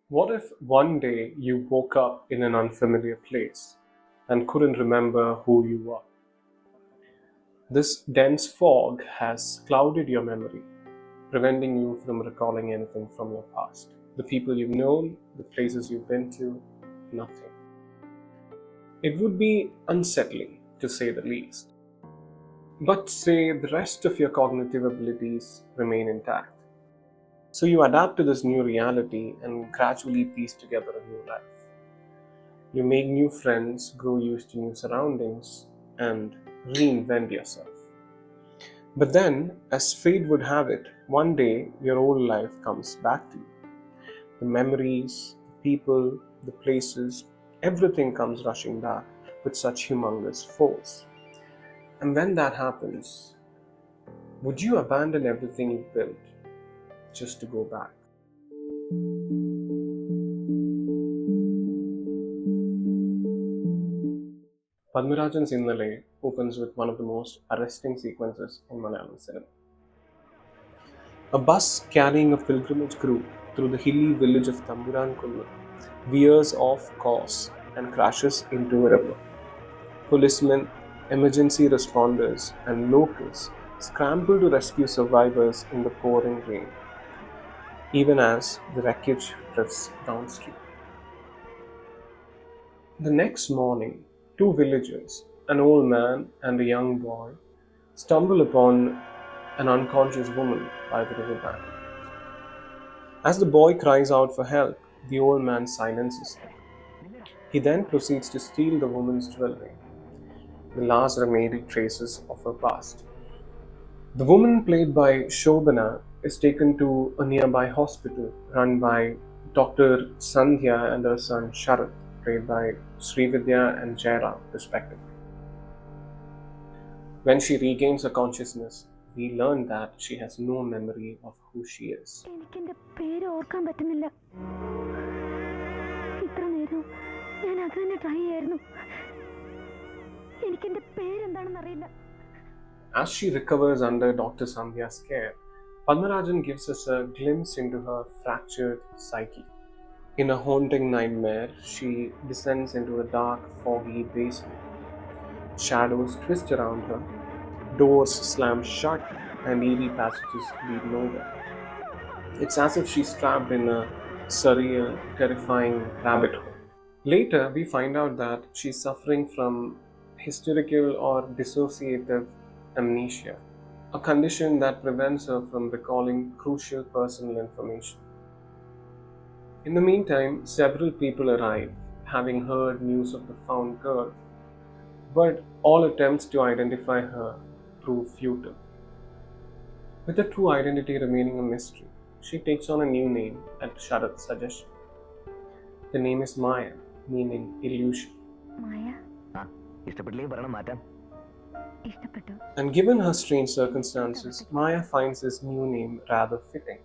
What if one day you woke up in an unfamiliar place and couldn't remember who you were? This dense fog has clouded your memory, preventing you from recalling anything from your past. The people you've known, the places you've been to, nothing. It would be unsettling, to say the least. But say the rest of your cognitive abilities remain intact. So you adapt to this new reality and gradually piece together a new life. You make new friends, grow used to new surroundings, and reinvent yourself. But then, as fate would have it, one day your old life comes back to you. The memories, the people, the places, everything comes rushing back with such humongous force. And when that happens, would you abandon everything you built just to go back? Padmarajan's Innale opens with one of the most arresting sequences in Malayalam cinema. A bus carrying a pilgrimage group through the hilly village of Tamburankunnu veers off course and crashes into a river. Policemen, emergency responders, and locals scramble to rescue survivors in the pouring rain, even as the wreckage drifts downstream. The next morning, two villagers, an old man and a young boy, stumble upon an unconscious woman by the riverbank. As the boy cries out for help, the old man silences him. He then proceeds to steal the woman's jewelry, the last remaining traces of her past. The woman, played by Shobana, is taken to a nearby hospital run by Dr. Sandhya and her son Sharat, played by Srividya and Jaira, respectively. When she regains her consciousness, we learn that she has no memory of who she is. എനിക്കെന്റെ പേര് ഓർക്കാൻ പറ്റുന്നില്ല. ഇത്ര നേരം ഞാൻ അത് തന്നെ try ചെയ്യായിരുന്നു. എനിക്കെന്റെ പേരെന്താണെന്ന് അറിയില്ല. As she recovers under Dr. Sandhya's care, Padmarajan gives us a glimpse into her fractured psyche. In a haunting nightmare, she descends into a dark, foggy basement. Shadows twist around her, doors slam shut, and eerie passages lead nowhere. It's as if she's trapped in a surreal, terrifying rabbit hole. Later, we find out that she's suffering from hysterical or dissociative amnesia, a condition that prevents her from recalling crucial personal information. In the meantime, several people arrive, having heard news of the found girl, but all attempts to identify her prove futile. With her true identity remaining a mystery, she takes on a new name at Sharat's suggestion. The name is Maya, meaning illusion. മായ ഇഷ്ടപ്പെട്ടില്ലെങ്കിൽ പറയണം മാറ്റാം. ഇഷ്ടപ്പെട്ടു. And given her strange circumstances, Maya finds this new name rather fitting.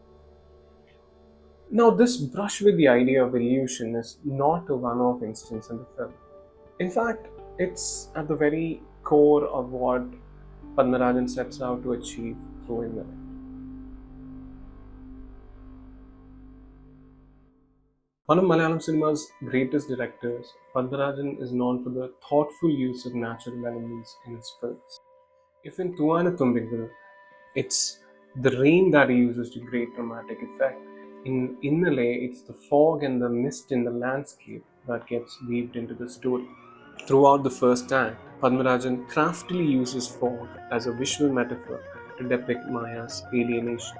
Now, this brush with the idea of illusion is not a one off instance in the film. In fact, it's at the very core of what Padmarajan sets out to achieve through Innale. One of Malayalam cinema's greatest directors, Padmarajan is known for the thoughtful use of natural elements in his films. If in Thuvanathumbingal, it's the rain that he uses to great dramatic effect, in Innale, it's the fog and the mist in the landscape that gets weaved into the story. Throughout the first act, Padmarajan craftily uses fog as a visual metaphor to depict Maya's alienation.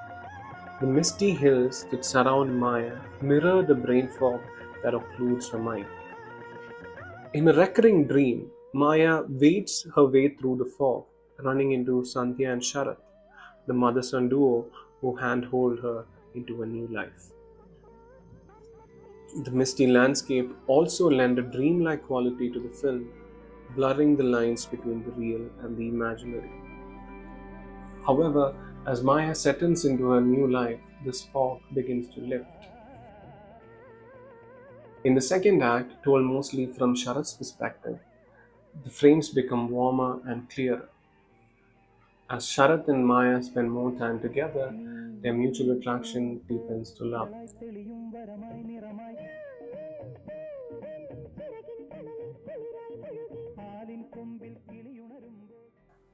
The misty hills that surround Maya mirror the brain fog that occludes her mind. In a recurring dream, Maya wades her way through the fog, running into Sandhya and Sharat, the mother-son duo who handhold her into a new life. The misty landscape also lend a dreamlike quality to the film, blurring the lines between the real and the imaginary. However, as Maya settles into her new life, this fog begins to lift. In the second act, told mostly from Sharat's perspective, the frames become warmer and clearer. As Sharat and Maya spend more time together, their mutual attraction deepens to love.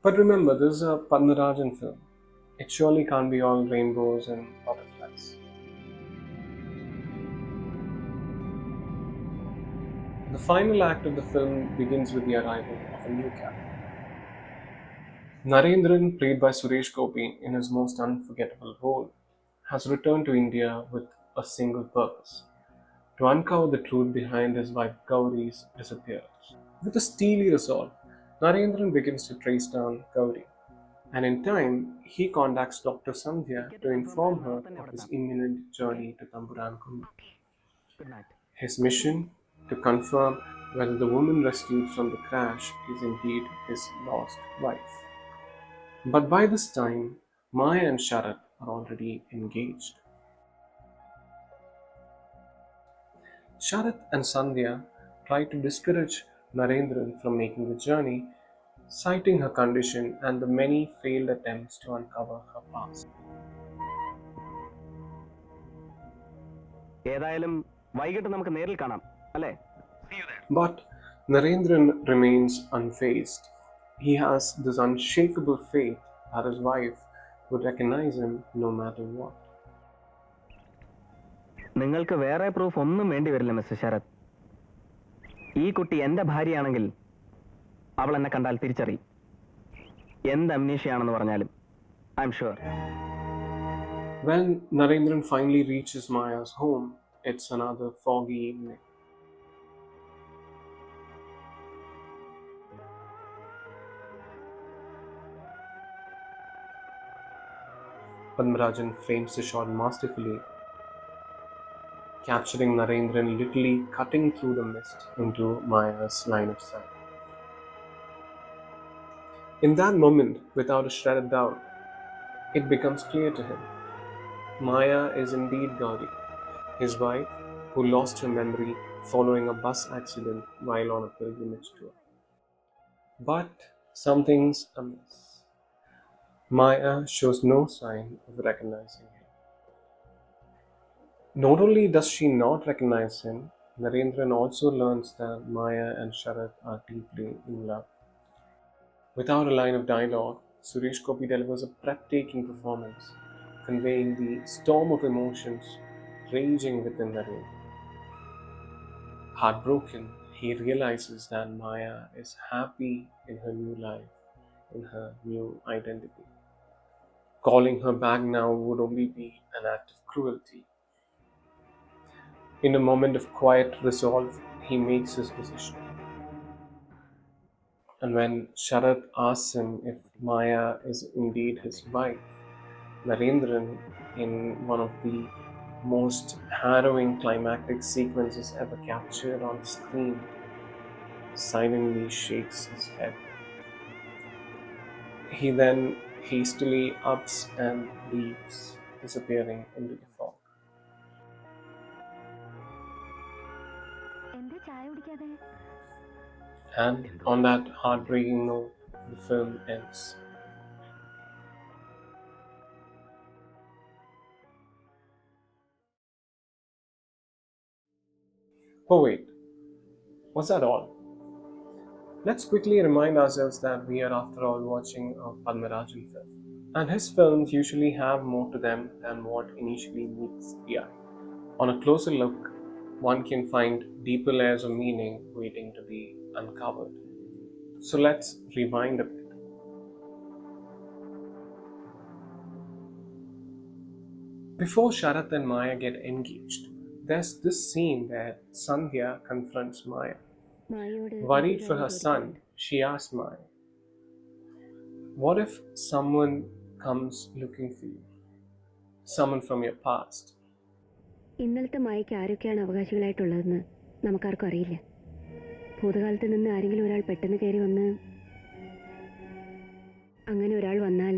But remember, this is a Padmarajan film. It surely can't be all rainbows and butterflies. The final act of the film begins with the arrival of a new character. Narendran, played by Suresh Gopi in his most unforgettable role, has returned to India with a single purpose: to uncover the truth behind his wife Gauri's disappearance. With a steely resolve, Narendran begins to trace down Gauri, and in time, he contacts Dr. Sandhya to inform her of his imminent journey to Tamburan Kundu. Good night. His mission: to confirm whether the woman rescued from the crash is indeed his lost wife. But by this time, Maya and Sharat are already engaged. Sharat and Sandhya try to discourage Narendran from making the journey, citing her condition and the many failed attempts to uncover her past. ഏതായാലും വൈകിട്ട് നമുക്ക് നേരിൽ കാണാം അല്ലേ? But Narendran remains unfazed. He has this unshakable faith that his wife would recognize him no matter what. നിങ്ങൾക്ക് വേറെ proof ഒന്നും വേണ്ടി വരില്ല മിസ്റ്റർ ശരത്. ഈ കുട്ടി എന്റെ ഭാര്യയാണെങ്കിൽ അവൾ എന്നെ കണ്ടാൽ തിരിച്ചറിയും. എന്ത് അമ്നീഷയാണെന്ന് പറഞ്ഞാലും I am sure. When Narendran finally reaches Maya's home, it's another foggy evening. Padmarajan frames the shot masterfully, capturing Narendran literally cutting through the mist into Maya's line of sight. In that moment, without a shred of doubt, it becomes clear to him: Maya is indeed Gauri, his wife, who lost her memory following a bus accident while on a pilgrimage tour. But something's amiss. Maya shows no sign of recognizing him. Not only does she not recognize him, Narendran also learns that Maya and Sharat are deeply in love. Without a line of dialogue, Suresh Gopi delivers a breathtaking performance, conveying the storm of emotions raging within Narendran. Heartbroken, he realizes that Maya is happy in her new life, in her new identity. Calling her back now would only be an act of cruelty. In a moment of quiet resolve, he makes his decision. And when Sharat asks him if Maya is indeed his wife, Narendran, in one of the most harrowing climactic sequences ever captured on screen, silently shakes his head. He then hastily ups and leaves, disappearing into the fog. എന്താ ചായ കുടിക്കാതെ? And on that heartbreaking note, the film ends. Oh wait, was that all? Let's quickly remind ourselves that we are after all watching a Padmarajan film, and his films usually have more to them than what initially meets the eye. On a closer look, one can find deeper layers of meaning waiting to be uncovered. So let's rewind a bit. Before Sharat and Maya get engaged, there's this scene where Sandhya confronts Maya. Worried for her son, she asks Maya, "What if someone comes looking for you? Someone from your past?" ഇന്നലത്തെ മായയ്ക്ക് ആരൊക്കെയാണ് അവകാശികളായിട്ടുള്ളതെന്ന് നമുക്കാർക്കും അറിയില്ല. ഭൂതകാലത്ത് നിന്ന് ആരെങ്കിലും ഒരാൾ പെട്ടെന്ന് കയറി വന്ന്, അങ്ങനെ ഒരാൾ വന്നാൽ,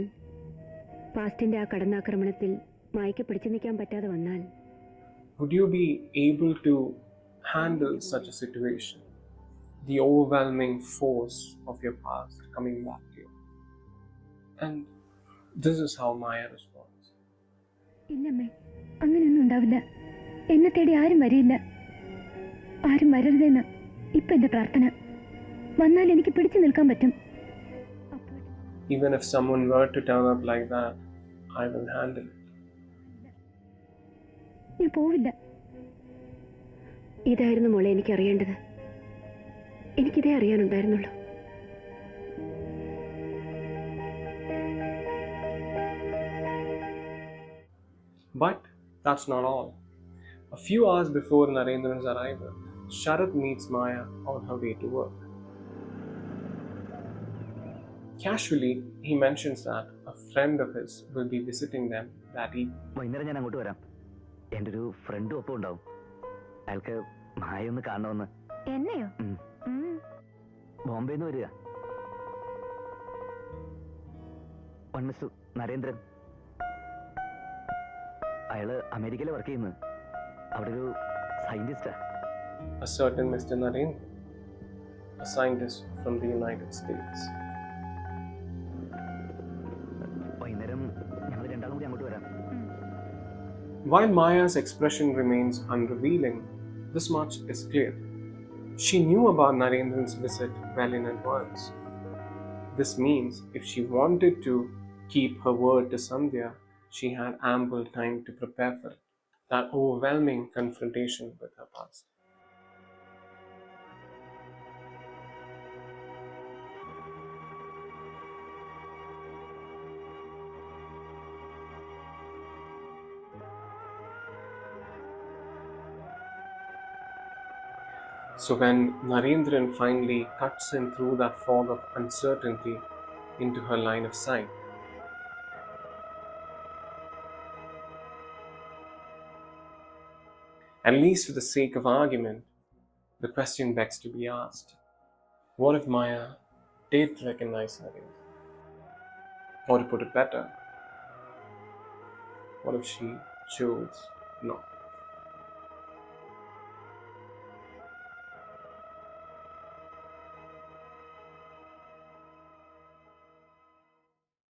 പാസ്റ്റിന്റെ ആ കടന്നാക്രമണത്തിൽ മായയ്ക്ക് പിടിച്ചു നിൽക്കാൻ പറ്റാതെ വന്നാൽ, would you be able to handle such a situation? The overwhelming force of your past coming back to you. And this is how Maya responds. ഇല്ലമ്മേ, അങ്ങനെയൊന്നും ഉണ്ടാവില്ല. എന്നെ തേടി ആരും വരില്ല. ആരും വരരുതെന്ന് ഇപ്പൊ എന്റെ പ്രാർത്ഥന. വന്നാൽ എനിക്ക് പിടിച്ചു നിൽക്കാൻ പറ്റും. Even if someone were to turn up like that, I will handle it. ഞാൻ പോവില്ല. ഇതായിരുന്നു മോളെ എനിക്ക് അറിയേണ്ടത്. എനിക്കിതേ അറിയാനുണ്ടായിരുന്നുള്ളൂ. But that's not all. A few hours before Narendran's arrival, Sharath meets Maya on her way to work. Casually, he mentions that a friend of his will be visiting them that evening. വൈകുന്നേരം ഞാൻ അങ്ങോട്ട് വരാം. എൻ്റെ ഒരു ഫ്രണ്ടും ഒപ്പം ഉണ്ടാവും. അയാൾക്ക് മായ ഒന്ന് കാണണമെന്ന്. എന്നെയോ? ബോംബെന്ന് വരിക. മിസ്റ്റർ നരേന്ദ്രൻ. അയാള് അമേരിക്കയിൽ വർക്ക് ചെയ്യുന്നത്. അവിടെ ഒരു സയന്റിസ്റ്റാ. A certain Mr. Narendran, a scientist from the United States. വൈകുന്നേരം ഞങ്ങൾ രണ്ടാളും കൂടി അങ്ങോട്ട് വരാം. While Maya's expression remains unrevealing, this much is clear. She knew about Narendran's visit well in advance. This means if she wanted to keep her word to Sandhya, she had ample time to prepare for it, that overwhelming confrontation with her past. So when Narendran finally cuts in through that fog of uncertainty into her line of sight, at least for the sake of argument, the question begs to be asked. What if Maya did recognize Narendran? Or to put it better, what if she chose not?